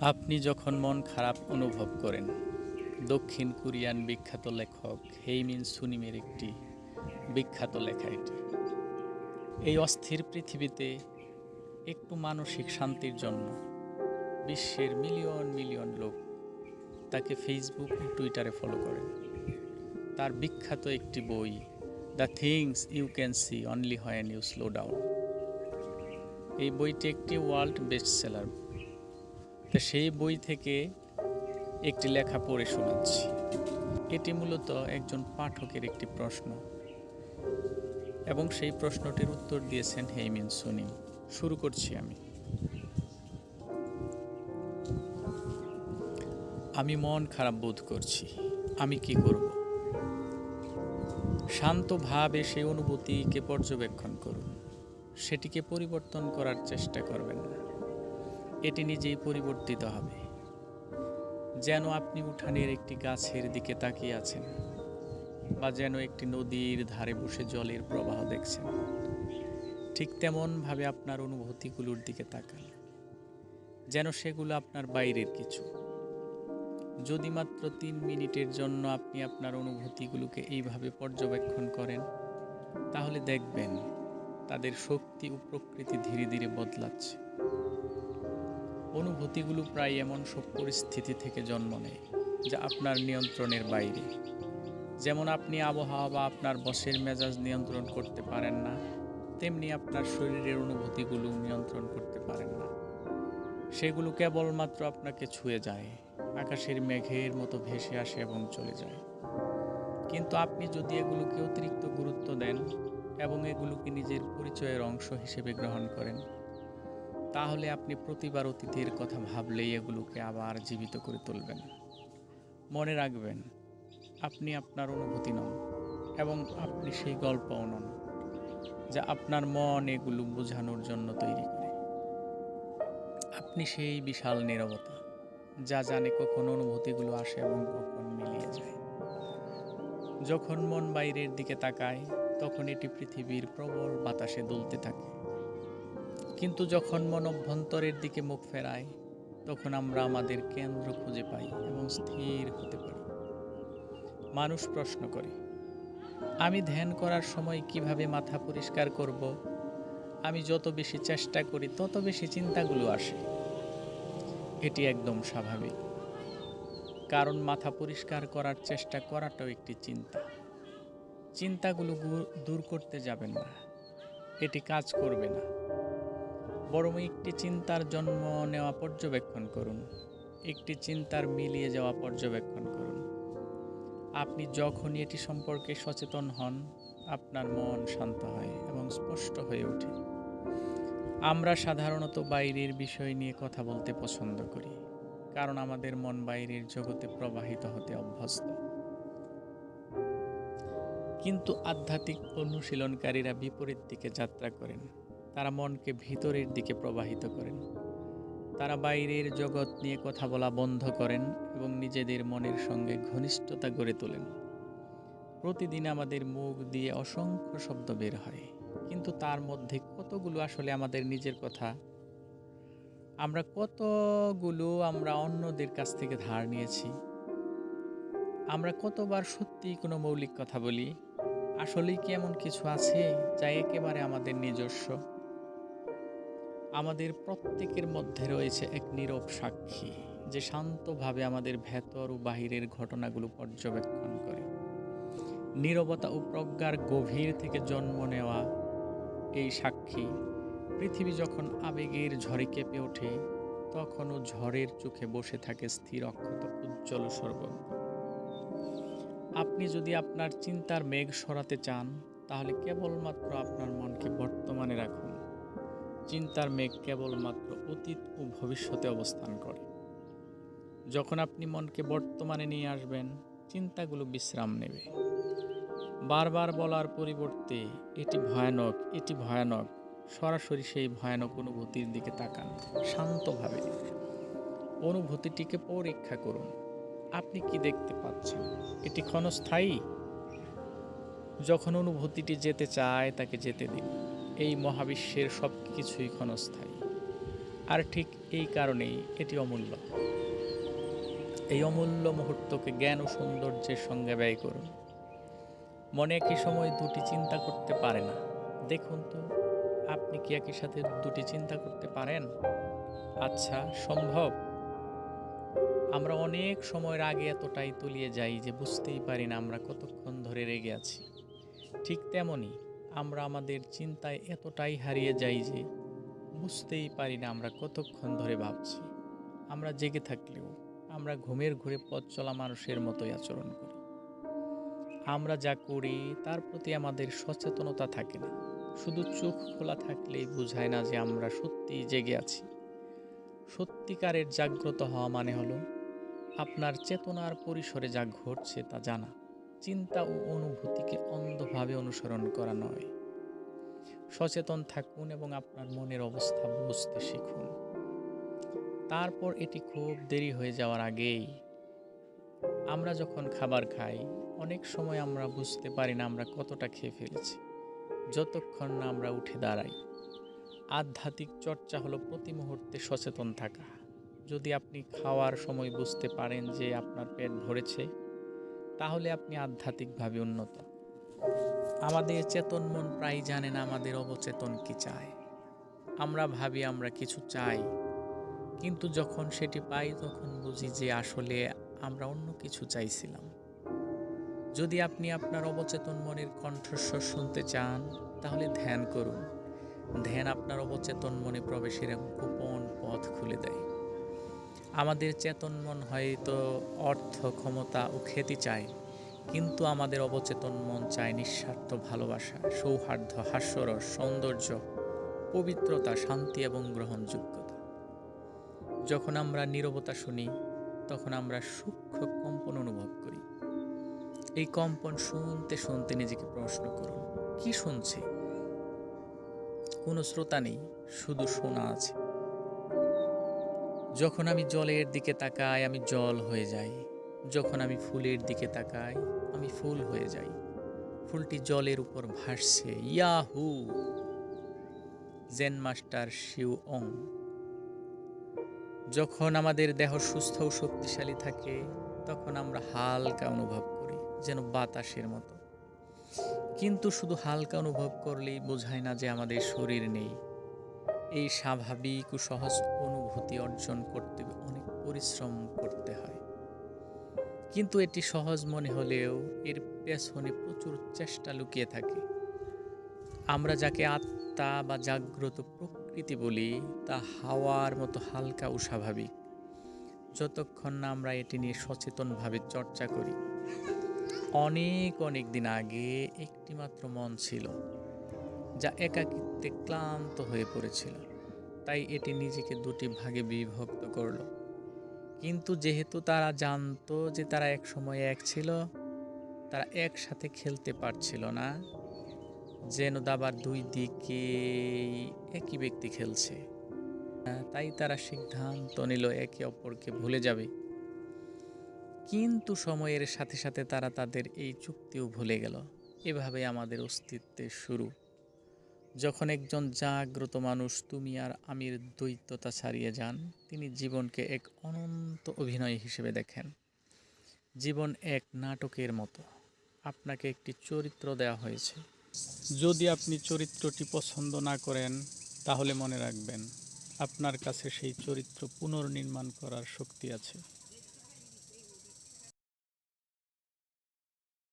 আপনি যখন মন খারাপ অনুভব করেন, দক্ষিণ কোরিয়ান বিখ্যাত লেখক হেইমিন সুনিমের একটি বিখ্যাত লেখা এটি। এই অস্থির পৃথিবীতে একটু মানসিক শান্তির জন্য বিশ্বের মিলিয়ন মিলিয়ন লোক তাকে ফেসবুক ও টুইটারে ফলো করেন। তার বিখ্যাত একটি বই, the things you can see only when you slow down, এই বইটি একটি ওয়ার্ল্ড বেস্টসেলার। তো সেই বই থেকে একটি লেখা পড়ে শোনাচ্ছি। এটি মূলত একজন পাঠকের একটি প্রশ্ন এবং সেই প্রশ্নটির উত্তর দিয়েছেন হেইমিন সুনিম। শুরু করছি আমি। আমি মন খারাপ বোধ করছি, আমি কি করব? শান্তভাবে সেই অনুভূতিকে পর্যবেক্ষণ করুন, সেটিকে পরিবর্তন করার চেষ্টা করবেন না। এটি নিজেই পরিবর্তিত হবে। যেন আপনি উঠানের একটি গাছের দিকে তাকিয়ে আছেন, বা যেন একটি নদীর ধারে বসে জলের প্রবাহ দেখছেন। ঠিক তেমনভাবে আপনার অনুভূতিগুলোর দিকে তাকান, যেন সেগুলো আপনার বাইরের কিছু। যদি মাত্র 3 মিনিটের জন্য আপনি আপনার অনুভূতিগুলোকে এইভাবে পর্যবেক্ষণ করেন, তাহলে দেখবেন তাদের শক্তি ও প্রকৃতি ধীরে ধীরে বদলাচ্ছে। অনুভূতিগুলো প্রায় এমন সব পরিস্থিতি থেকে জন্ম নেয় যা আপনার নিয়ন্ত্রণের বাইরে। যেমন আপনি আবহাওয়া বা আপনার বসের মেজাজ নিয়ন্ত্রণ করতে পারেন না, তেমনি আপনার শরীরের অনুভূতিগুলো নিয়ন্ত্রণ করতে পারেন না। সেগুলো কেবলমাত্র আপনাকে ছুঁয়ে যায়, আকাশের মেঘের মতো ভেসে আসে এবং চলে যায়। কিন্তু আপনি যদি এগুলোকে অতিরিক্ত গুরুত্ব দেন এবং এগুলোকে নিজের পরিচয়ের অংশ হিসেবে গ্রহণ করেন, তাহলে আপনি প্রতিবার অতীতের কথা ভাবলেই এগুলোকে আবার জীবিত করে তুলবেন। মনে রাখবেন, আপনি আপনার অনুভূতি নন, এবং আপনি সেই গল্পও নন যা আপনার মন এগুলো বোঝানোর জন্য তৈরি করে। আপনি সেই বিশাল নীরবতা যা জানে কখন অনুভূতিগুলো আসে এবং কখন মিলিয়ে যায়। যখন মন বাইরের দিকে তাকায়, তখন এটি পৃথিবীর প্রবল বাতাসে দুলতে থাকে। কিন্তু যখন মন অভ্যন্তরের দিকে মুখ ফেরায়, তখন আমরা আমাদের কেন্দ্র খুঁজে পাই এবং স্থির হতে পারি। মানুষ প্রশ্ন করে, আমি ধ্যান করার সময় কিভাবে মাথা পরিষ্কার করব? আমি যত বেশি চেষ্টা করি তত বেশি চিন্তাগুলো আসে। এটি একদম স্বাভাবিক, কারণ মাথা পরিষ্কার করার চেষ্টা করাটাও একটি চিন্তা। চিন্তাগুলো দূর করতে যাবেন না, এটি কাজ করবে না। বরং একটি চিন্তার জন্ম নেওয়া পর্যবেক্ষণ করুন, একটি চিন্তার মিলিয়ে যাওয়া পর্যবেক্ষণ করুন। আপনি যখনই এটি সম্পর্কে সচেতন হন, আপনার মন শান্ত হয় এবং স্পষ্ট হয়ে ওঠে। আমরা সাধারণত বাইরের বিষয় নিয়ে কথা বলতে পছন্দ করি, কারণ আমাদের মন বাইরের জগতে প্রবাহিত হতে অভ্যস্ত। কিন্তু আধ্যাত্মিক অনুশীলনকারীরা বিপরীত দিকে যাত্রা করেন। তারা মনকে ভিতরের দিকে প্রবাহিত করেন। তারা বাইরের জগৎ নিয়ে কথা বলা বন্ধ করেন এবং নিজেদের মনের সঙ্গে ঘনিষ্ঠতা গড়ে তোলেন। প্রতিদিন আমাদের মুখ দিয়ে অসংখ্য শব্দ বের হয়, কিন্তু তার মধ্যে কতগুলো আসলে আমাদের নিজের কথা? আমরা অন্যদের কাছ থেকে ধার নিয়েছি? আমরা কতবার সত্যিই কোনো মৌলিক কথা বলি? আসলেই কি এমন কিছু আছে যা একেবারে আমাদের নিজস্ব? আমাদের প্রত্যেকের মধ্যে রয়েছে এক নীরব সাক্ষী, যে শান্তভাবে আমাদের ভেতর ও বাহিরের ঘটনাগুলো পর্যবেক্ষণ করে। নীরবতা ও প্রজ্ঞার গভীর থেকে জন্ম নেওয়া এই সাক্ষী, পৃথিবী যখন আবেগের ঝড়ে কেঁপে ওঠে, তখনও ঝড়ের চোখে বসে থাকে স্থির অক্ষত উজ্জ্বল স্বর্গম। আপনি যদি আপনার চিন্তার মেঘ সরাতে চান, তাহলে কেবলমাত্র আপনার মনকে বর্তমানে রাখুন। চিন্তার মেঘ কেবলমাত্র অতীত ও ভবিষ্যতে অবস্থান করে। যখন আপনি মনকে বর্তমানে নিয়ে আসবেন, চিন্তাগুলো বিশ্রাম নেবে। বারবার বলার পরিবর্তে এটি ভয়ানক, এটি ভয়ানক, সরাসরি সেই ভয়ানক অনুভূতির দিকে তাকান। শান্তভাবে অনুভূতিটিকে পরীক্ষা করুন। আপনি কি দেখতে পাচ্ছেন? এটি ক্ষণস্থায়ী? যখন অনুভূতিটি যেতে চায়, তাকে যেতে দিন। এই মহাবিশ্বের সব কিছুই ক্ষণস্থায়ী। আর ঠিক এই কারণেই এটি অমূল্য। এই অমূল্য মুহূর্তকে জ্ঞান ও সৌন্দর্যের সঙ্গে ব্যয় করুন। মনে একই সময় দুটি চিন্তা করতে পারে না। দেখুন তো, আপনি কি একই সাথে দুটি চিন্তা করতে পারেন? আচ্ছা, সম্ভব? আমরা অনেক সময়ের আগে এতটাই তলিয়ে যাই যে বুঝতেই পারি না আমরা কতক্ষণ ধরে রেগে আছি। ঠিক তেমনি আমরা আমাদের চিন্তায় এতটাই হারিয়ে যাই যে বুঝতেই পারি না আমরা কতক্ষণ ধরে ভাবছি। আমরা জেগে থাকলেও আমরা ঘুমের ঘোরে পথ চলা মানুষের মতোই আচরণ করি। আমরা যা করি তার প্রতি আমাদের সচেতনতা থাকে না। শুধু চোখ খোলা থাকলেই বোঝায় না যে আমরা সত্যিই জেগে আছি। সত্যিকারের জাগ্রত হওয়া মানে হলো আপনার চেতনার পরিসরে যা ঘটছে তা জানা, চিন্তা ও অনুভূতিকে অন্ধভাবে অনুসরণ করা নয়। সচেতন থাকুন এবং আপনার মনের অবস্থা বুঝতে শিখুন। তারপর এটি খুব দেরি হয়ে যাওয়ার আগেই আমরা যখন খাবার খাই, অনেক সময় আমরা বুঝতে পারি না আমরা কতটা খেয়ে ফেলেছি, যতক্ষণ না আমরা উঠে দাঁড়াই। আধ্যাত্মিক চর্চা হলো প্রতি মুহূর্তে সচেতন থাকা। যদি আপনি খাওয়ার সময় বুঝতে পারেন যে আপনার পেট ভরেছে, তাহলে আপনি আধ্যাত্মিকভাবে উন্নত। আমাদের চেতন মন প্রায় জানে না আমাদের অবচেতন কি চায়। আমরা ভাবি আমরা কিছু চাই, কিন্তু যখন সেটি পাই তখন বুঝি যে আসলে আমরা অন্য কিছু চাইছিলাম। যদি আপনি আপনার অবচেতন মনের কণ্ঠস্বর শুনতে চান, তাহলে ধ্যান করুন। ধ্যান আপনার অবচেতন মনে প্রবেশের এক গোপন পথ খুলে দেয়। আমাদের চেতন মন হয়তো অর্থ, ক্ষমতা ও খ্যাতি চায়, কিন্তু আমাদের অবচেতন মন চায় নিঃস্বার্থ ভালোবাসা, সৌহার্দ্য, হাস্যরস, সৌন্দর্য, পবিত্রতা, শান্তি এবং গ্রহণযোগ্যতা। যখন আমরা নীরবতা শুনি, তখন আমরা সূক্ষ্ম কম্পন অনুভব করি। এই কম্পন শুনতে শুনতে নিজেকে প্রশ্ন করুন, কি শুনছি? কোনো শ্রোতা নেই, শুধু শোনা আছে। যখন আমি জলের দিকে তাকাই, আমি জল হয়ে যাই। যখন আমি ফুলের দিকে তাকাই, আমি ফুল হয়ে যাই। ফুলটি জলের উপর ভাসছে। ইয়াহু! জেন মাস্টার শিউ অং। যখন আমাদের দেহ সুস্থ ও শক্তিশালী থাকে, তখন আমরা হালকা অনুভব করি, যেন বাতাসের মতো। কিন্তু শুধু হালকা অনুভব করলেই বোঝায় না যে আমাদের শরীর নেই। এই স্বাভাবিক ও সহজ অনুভূতি অর্জন করতে অনেক পরিশ্রম করতে হয়। কিন্তু এটি সহজ মনে হলেও এর পেছনে প্রচুর চেষ্টা লুকিয়ে থাকে। আমরা যাকে আত্মা বা জাগ্রত প্রকৃতি বলি, তা হাওয়ার মতো হালকা ও স্বাভাবিক, যতক্ষণ না আমরা এটি নিয়ে সচেতনভাবে চর্চা করি। অনেক অনেক দিন আগে একটি মাত্র মন ছিল, যা একাকিত্বে ক্লান্ত হয়ে পড়েছিল। তাই এটি নিজেকে দুটি ভাগে বিভক্ত করলো। কিন্তু যেহেতু তারা জানতো যে তারা এক সময় এক ছিল, তারা একসাথে খেলতে পারছিল না, যেন দাবার দুই দিকে একই ব্যক্তি খেলছে। তাই তারা সিদ্ধান্ত নিল একে অপরকে ভুলে যাবে। কিন্তু সময়ের সাথে সাথে তারা তাদের এই চুক্তিও ভুলে গেল। এভাবে আমাদের অস্তিত্বের শুরু। যখন একজন জাগ্রত মানুষ তুমি আর আমির দ্বৈততা ছাড়িয়ে যান, তিনি জীবনকে এক অনন্ত অভিনয় হিসেবে দেখেন। জীবন এক নাটকের মতো। আপনাকে একটি চরিত্র দেওয়া হয়েছে। যদি আপনি চরিত্রটি পছন্দ না করেন, তাহলে মনে রাখবেন আপনার কাছে সেই চরিত্র পুনর্নির্মাণ করার শক্তি আছে।